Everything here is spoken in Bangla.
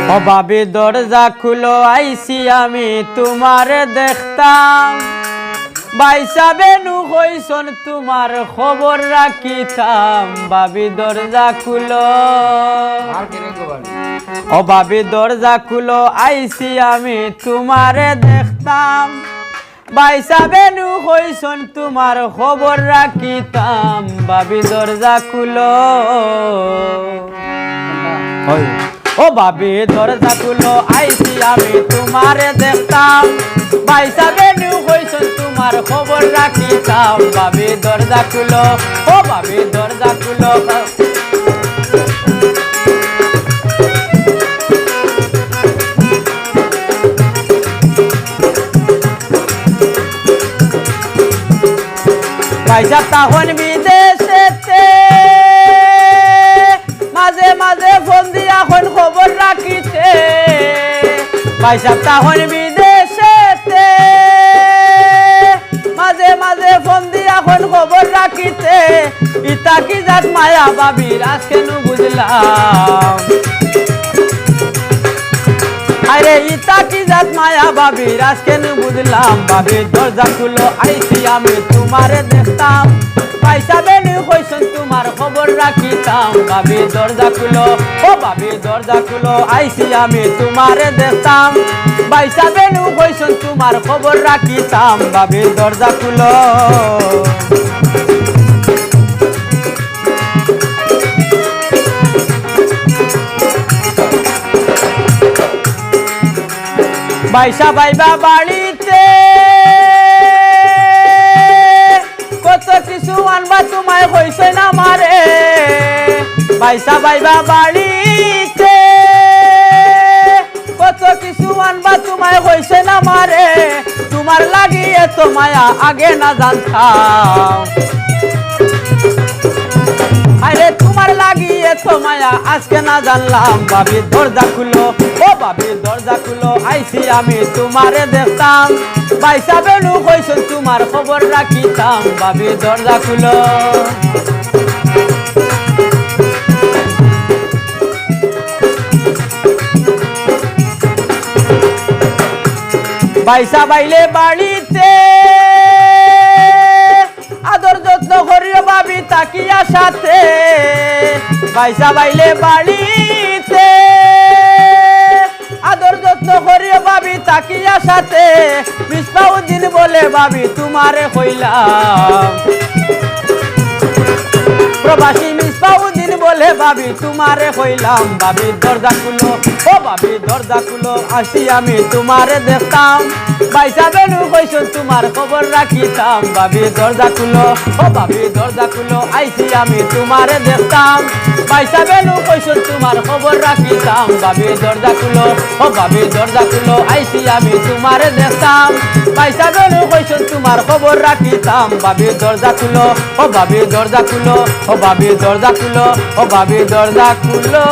ও ভাবি দরজা খুলো আইছি আমি তোমারে দেখতাম বাইসা বেনু হইছন তোমার খবর রাখিতাম ভাবি দরজা খুলো ও ভাবি দরজা খুলো আইছি আমি তোমারে দেখতাম বাইসা বেনু হইছন তোমার খবর রাখিতাম ভাবি দরজা খুলো ও ভাবি দরজা খুলো আইছি আমি তোমারে দেখতাম বাইসা বেনু হইছন তোমার খবর রাখিতাম ভাবি দরজা খুলো ও ভাবি দরজা খুলো বাইসা তখন বিদেশেতে মাঝে মাঝে ফোন দিয়া এখন খবর রাখিতে বাইসা তখন বিদেশেতে মাঝে মাঝে ফোন দিয়া এখন খবর রাখিতে ইতা কি জাত মায়া বাবির আজকে নু বুঝলাম আরে ইতা কি জাত মায়া বাবির আজকে নু বুঝলাম ভাবি দরজা খুলো আইছি আমি তোমারে দেখতাম পয়সা বেনু কইছন তোমার খবর রাখিতাম ভাবি দরজা খুলো ও ভাবি দরজা খুলো আইছি আমি তোমারে দেখতাম পয়সা বেনু কইছন তোমার খবর রাখিতাম ভাবি দরজা খুলো বাইসা বাইবা বাড়িতে কত কিছু আনবা তোমায় কইছে না মারে বাইসা বাইবা বাড়িতে কত কিছু আনবা তোমায় কইছে না মারে তোমার লাগি এত মায়া আগে না জানতাম আরে তোমার লাগি এত মায়া আজকে না জানলাম ভাবি দরজা খুলো ও ভাবি দরজা খুলো আইছি আমি তোমারে দেখতাম বাইসা বেনু কইছন তোমার খবর রাখিতাম ভাবি দরজা খুলো বাইসা বাইলে বাড়িতে আদর যত্ন করিও ভাবি তাকিয়া সাথে বাইসা বাইলে বাড়িতে আদর যত্ন করিও ভাবি তাকিয়া সাথে মিসবাউদ্দিন বলে ভাবি তোমারে কইলাম প্রবাসী মিসবাউদ্দিন বলে ভাবি তোমারে কইলাম ভাবি দরজা খুলো ও ভাবি দরজা খুলো আসি আমি তোমারে দেখতাম বাইসা বেনু কইছন তোমার খবর রাখিতাম ভাবি দরজা খুলো ও ভাবি দরজা খুলো আইছি আমি তোমারে দেখতাম বাইসা বেনু কইছন তোমার খবর রাখিতাম ভাবি দরজা খুলো ও ভাবি দরজা খুলো আইছি আমি তোমারে দেখতাম বাইসা বেনু কইছন তোমার খবর রাখিতাম ভাবি দরজা খুলো ও ভাবি দরজা খুলো ও ভাবি দরজা খুলো ও ভাবি দরজা খুলো